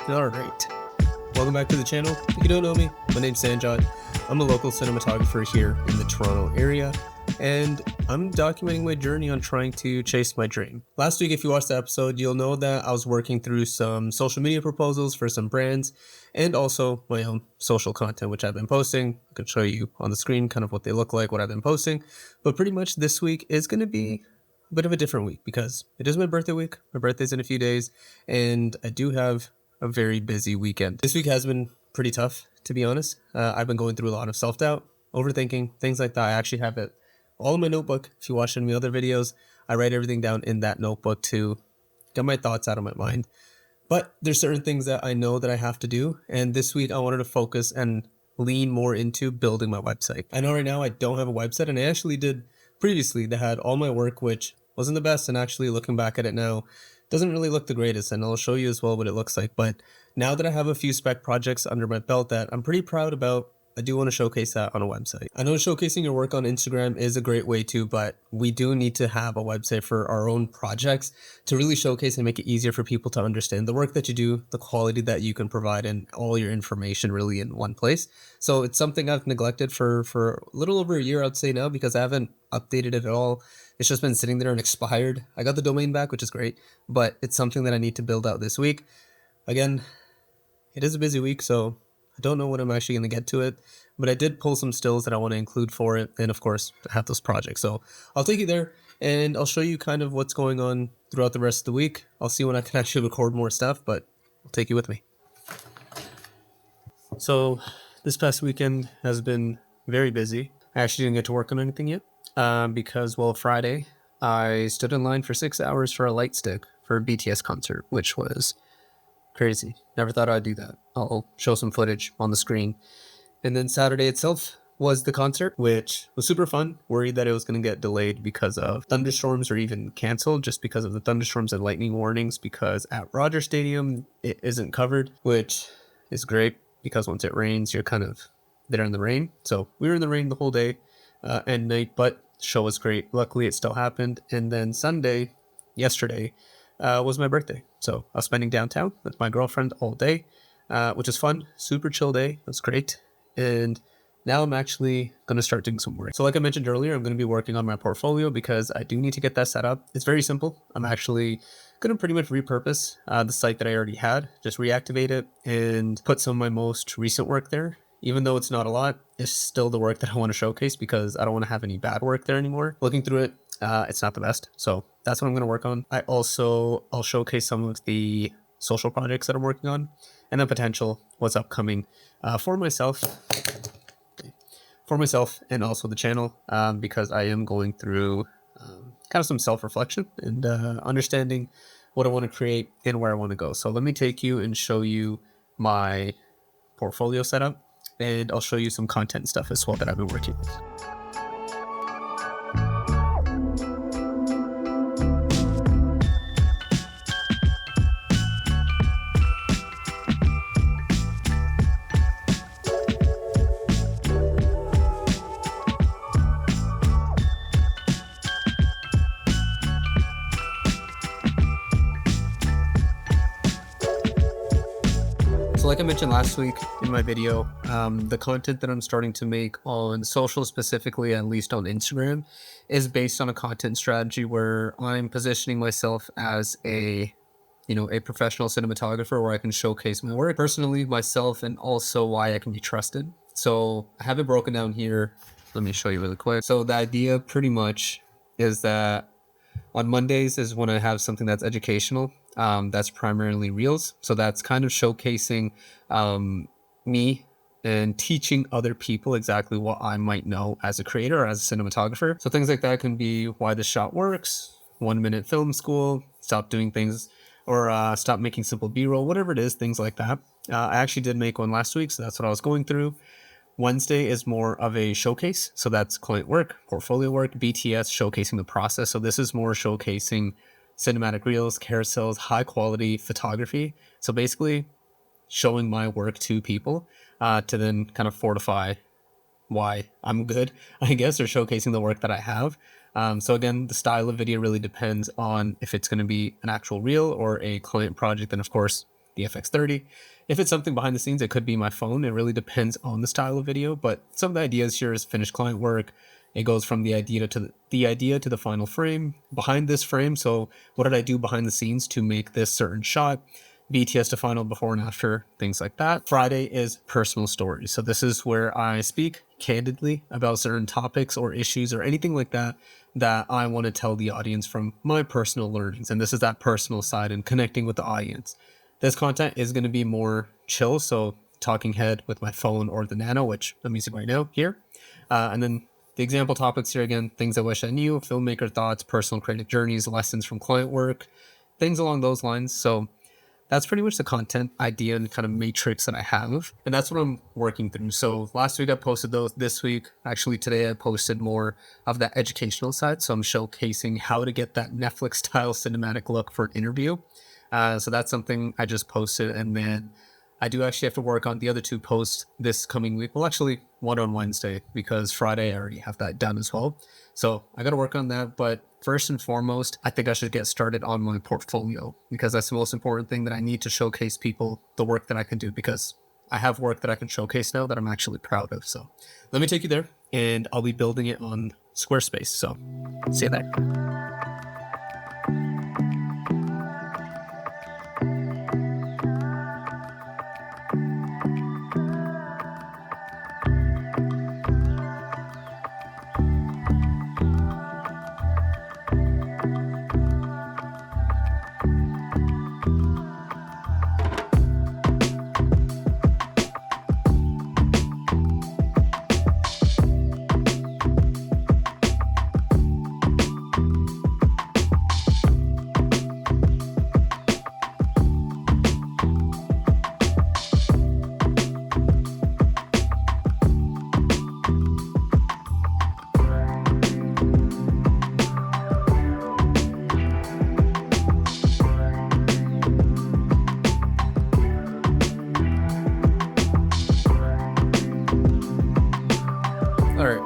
Alright, welcome back to the channel. If you don't know me, my name's Sanjot. I'm a local cinematographer here in the Toronto area, and I'm documenting my journey on trying to chase my dream. Last week, if you watched the episode, you'll know that I was working through some social media proposals for some brands, and also my own social content, which I've been posting. I can show you on the screen kind of what they look like, what I've been posting, but pretty much this week is going to be a bit of a different week because it is my birthday week. My birthday's in a few days, and I do have a very busy weekend. This week has been pretty tough, to be honest. I've been going through a lot of self-doubt, overthinking, things like that. I actually have it all in my notebook. If you watch any of my other videos, I write everything down in that notebook to get my thoughts out of my mind. But there's certain things that I know that I have to do, and this week I wanted to focus and lean more into building my website. I know right now I don't have a website, and I actually did previously that had all my work, which wasn't the best, and actually looking back at it now, doesn't really look the greatest, and I'll show you as well what it looks like. But now that I have a few spec projects under my belt that I'm pretty proud about, I do want to showcase that on a website. I know showcasing your work on Instagram is a great way too, but we do need to have a website for our own projects to really showcase and make it easier for people to understand the work that you do, the quality that you can provide, and all your information really in one place. So it's something I've neglected for a little over a year, I'd say now, because I haven't updated it at all. It's just been sitting there and expired. I got the domain back, which is great, but it's something that I need to build out this week. Again, it is a busy week, so I don't know when I'm actually going to get to it, but I did pull some stills that I want to include for it, and of course, I have those projects. So I'll take you there, and I'll show you kind of what's going on throughout the rest of the week. I'll see when I can actually record more stuff, but I'll take you with me. So this past weekend has been very busy. I actually didn't get to work on anything yet. Because, well, Friday, I stood in line for 6 hours for a light stick for a BTS concert, which was crazy. Never thought I'd do that. I'll show some footage on the screen. And then Saturday itself was the concert, which was super fun. Worried that it was going to get delayed because of thunderstorms or even canceled just because of the thunderstorms and lightning warnings, because at Rogers Stadium, it isn't covered, which is great because once it rains, you're kind of there in the rain. So we were in the rain the whole day and night, but the show was great. Luckily, it still happened. And then Sunday, yesterday, was my birthday. So I was spending downtown with my girlfriend all day, which is fun. Super chill day. It was great. And now I'm actually going to start doing some work. So like I mentioned earlier, I'm going to be working on my portfolio because I do need to get that set up. It's very simple. I'm actually going to pretty much repurpose the site that I already had, just reactivate it and put some of my most recent work there. Even though it's not a lot, it's still the work that I want to showcase because I don't want to have any bad work there anymore. Looking through it, it's not the best. So that's what I'm going to work on. I'll showcase some of the social projects that I'm working on and the potential what's upcoming for myself and also the channel, because I am going through kind of some self-reflection and understanding what I want to create and where I want to go. So let me take you and show you my portfolio setup, and I'll show you some content stuff as well that I've been working with. So like I mentioned last week in my video, the content that I'm starting to make on social, specifically at least on Instagram, is based on a content strategy where I'm positioning myself as a professional cinematographer where I can showcase my work personally, myself, and also why I can be trusted. So I have it broken down here. Let me show you really quick. So the idea pretty much is that on Mondays is when I have something that's educational. That's primarily Reels. So that's kind of showcasing me and teaching other people exactly what I might know as a creator or as a cinematographer. So things like that can be why the shot works, 1 minute film school, stop doing things, or stop making simple B-roll, whatever it is, things like that. I actually did make one last week, so that's what I was going through. Wednesday is more of a showcase. So that's client work, portfolio work, BTS, showcasing the process. So this is more showcasing cinematic reels, carousels, high quality photography. So basically showing my work to people to then kind of fortify why I'm good, I guess, or showcasing the work that I have. So again, the style of video really depends on if it's going to be an actual reel or a client project. And of course, the FX30. If it's something behind the scenes, it could be my phone. It really depends on the style of video, but some of the ideas here is finished client work. It goes from the idea to the final frame, behind this frame. So what did I do behind the scenes to make this certain shot? BTS to final, before and after, things like that. Friday is personal stories. So this is where I speak candidly about certain topics or issues or anything like that I want to tell the audience from my personal learnings. And this is that personal side and connecting with the audience. This content is going to be more chill. So talking head with my phone or the Nano, which I'm using right now here. And then the example topics here again, things I wish I knew, filmmaker thoughts, personal creative journeys, lessons from client work, things along those lines. So that's pretty much the content idea and kind of matrix that I have. And that's what I'm working through. So last week I posted those. This week, actually today, I posted more of that educational side. So I'm showcasing how to get that Netflix style cinematic look for an interview. So that's something I just posted. And then I do actually have to work on the other 2 posts this coming week. Well, actually one on Wednesday, because Friday I already have that done as well. So I got to work on that. But first and foremost, I think I should get started on my portfolio, because that's the most important thing, that I need to showcase people the work that I can do, because I have work that I can showcase now that I'm actually proud of. So let me take you there, and I'll be building it on Squarespace. So see you there.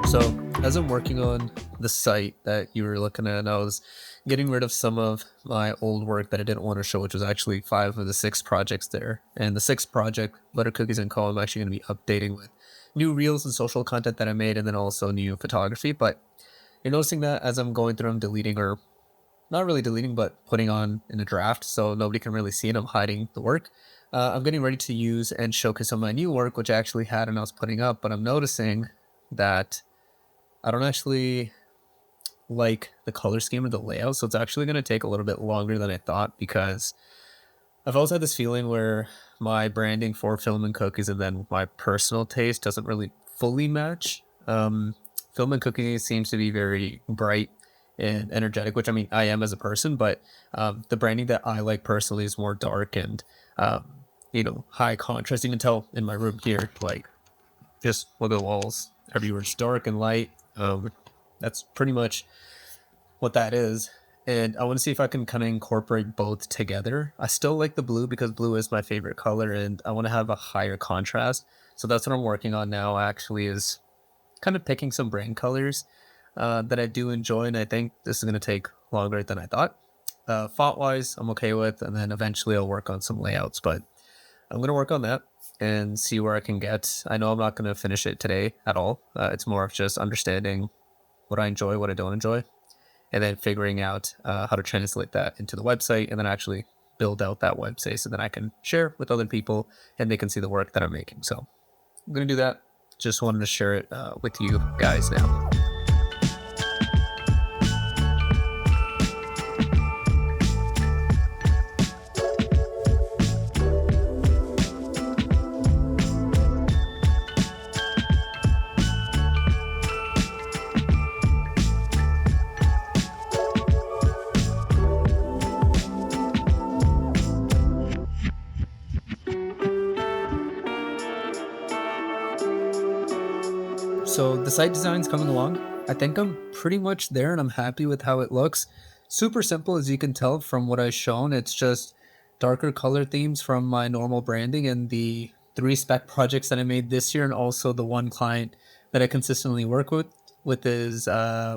So as I'm working on the site that you were looking at, I was getting rid of some of my old work that I didn't want to show, which was actually 5 of the 6 projects there. And the 6th project, Butter Cookies and Co., I'm actually going to be updating with new reels and social content that I made, and then also new photography. But you're noticing that as I'm going through, I'm deleting, or not really deleting, but putting on in a draft so nobody can really see it. I'm hiding the work. I'm getting ready to use and showcase some of my new work, which I actually had and I was putting up, but I'm noticing that I don't actually like the color scheme or the layout. So it's actually going to take a little bit longer than I thought, because I've always had this feeling where my branding for Film and Cookies and then my personal taste doesn't really fully match. Film and Cookies seems to be very bright and energetic, which I mean, I am as a person, but the branding that I like personally is more dark and, high contrast. You can tell in my room here, like, just look at the walls. Everywhere it's dark and light. That's pretty much what that is. And I want to see if I can kind of incorporate both together. I still like the blue because blue is my favorite color, and I want to have a higher contrast. So that's what I'm working on now, actually, is kind of picking some brand colors that I do enjoy. And I think this is going to take longer than I thought. Font wise, I'm okay with, and then eventually I'll work on some layouts, but I'm going to work on that and see where I can get. I know I'm not going to finish it today at all. It's more of just understanding what I enjoy, what I don't enjoy, and then figuring out how to translate that into the website, and then actually build out that website so that I can share with other people and they can see the work that I'm making. So I'm going to do that. Just wanted to share it with you guys now. So the site design's coming along. I think I'm pretty much there and I'm happy with how it looks. Super simple, as you can tell from what I've shown. It's just darker color themes from my normal branding and the 3 spec projects that I made this year, and also the one client that I consistently work with is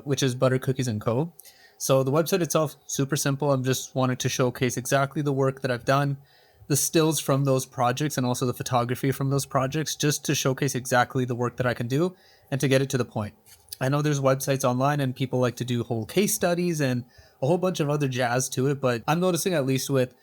which is Butter Cookies and Co. So the website itself, super simple. I'm just wanting to showcase exactly the work that I've done, the stills from those projects and also the photography from those projects just to showcase exactly the work that I can do and to get it to the point. I know there's websites online and people like to do whole case studies and a whole bunch of other jazz to it, but I'm noticing, at least with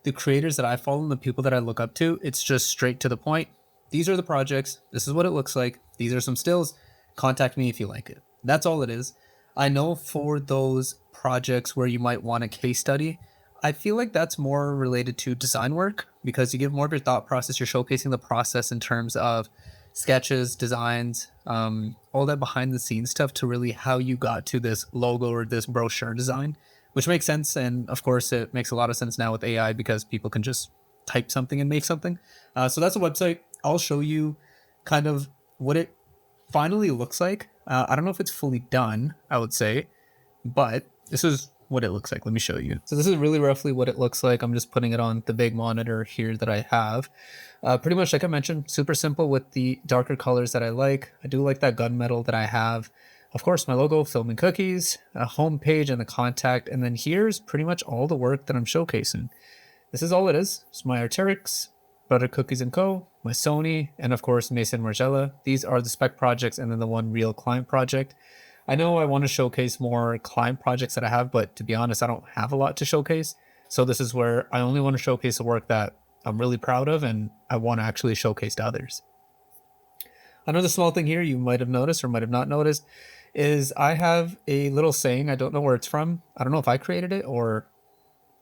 the creators that I follow and the people that I look up to, it's just straight to the point. These are the projects. This is what it looks like. These are some stills. Contact me if you like it. That's all it is. I know for those projects where you might want a case study, I feel like that's more related to design work because you give more of your thought process. You're showcasing the process in terms of sketches, designs, all that behind the scenes stuff to really how you got to this logo or this brochure design, which makes sense. And of course, it makes a lot of sense now with AI because people can just type something and make something. So that's a website. I'll show you kind of what it finally looks like. I don't know if it's fully done, I would say, but this is what it looks like. Let me show you. So this is really roughly what it looks like. I'm just putting it on the big monitor here that I have. Pretty much like I mentioned, super simple with the darker colors that I like. I do like that gunmetal that I have. Of course, my logo, Filming Cookies, a home page and the contact. And then here's pretty much all the work that I'm showcasing. This is all it is. It's my Arc'teryx, Butter Cookies & Co., my Sony, and of course Mason Margiela. These are the spec projects and then the one real client project. I know I want to showcase more client projects that I have, but to be honest, I don't have a lot to showcase. So this is where I only want to showcase the work that I'm really proud of and I want to actually showcase to others. Another small thing here you might have noticed or might have not noticed is I have a little saying. I don't know where it's from. I don't know if I created it or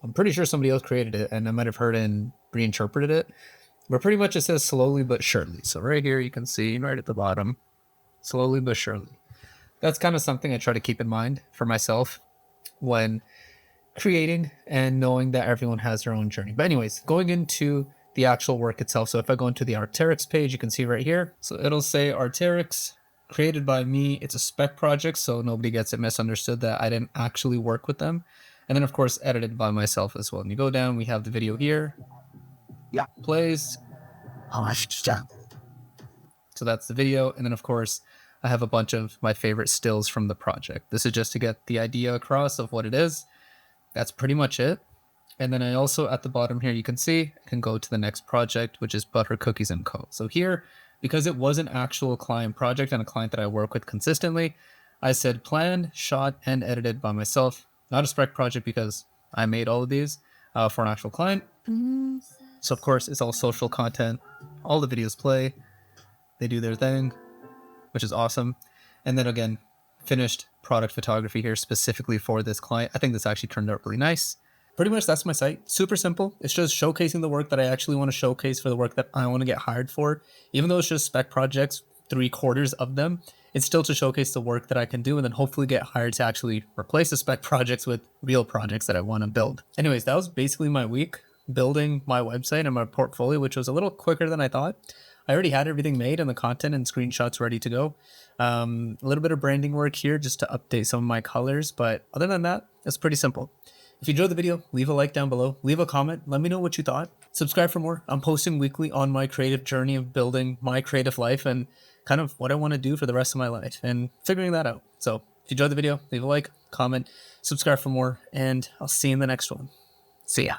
I'm pretty sure somebody else created it and I might have heard and reinterpreted it. But pretty much it says slowly but surely. So right here you can see right at the bottom, slowly but surely. That's kind of something I try to keep in mind for myself when creating and knowing that everyone has their own journey. But anyways, going into the actual work itself. So if I go into the Arc'teryx page, you can see right here. So it'll say Arc'teryx created by me. It's a spec project, so nobody gets it misunderstood that I didn't actually work with them. And then of course, edited by myself as well. And you go down, we have the video here. Yeah, plays. So that's the video. And then of course, I have a bunch of my favorite stills from the project. This is just to get the idea across of what it is. That's pretty much it. And then I also, at the bottom here, you can see, I can go to the next project, which is Butter Cookies & Co. So here, because it was an actual client project and a client that I work with consistently, I said planned, shot, and edited by myself. Not a spec project because I made all of these for an actual client. So of course, it's all social content. All the videos play. They do their thing, which is awesome. And then again, finished product photography here specifically for this client. I think this actually turned out really nice. Pretty much that's my site. Super simple. It's just showcasing the work that I actually want to showcase for the work that I want to get hired for. Even though it's just spec projects, 3/4 of them, it's still to showcase the work that I can do and then hopefully get hired to actually replace the spec projects with real projects that I want to build. Anyways, that was basically my week building my website and my portfolio, which was a little quicker than I thought. I already had everything made and the content and screenshots ready to go. A little bit of branding work here just to update some of my colors. But other than that, it's pretty simple. If you enjoyed the video, leave a like down below, leave a comment, let me know what you thought. Subscribe for more. I'm posting weekly on my creative journey of building my creative life and kind of what I want to do for the rest of my life and figuring that out. So if you enjoyed the video, leave a like, comment, subscribe for more, and I'll see you in the next one. See ya.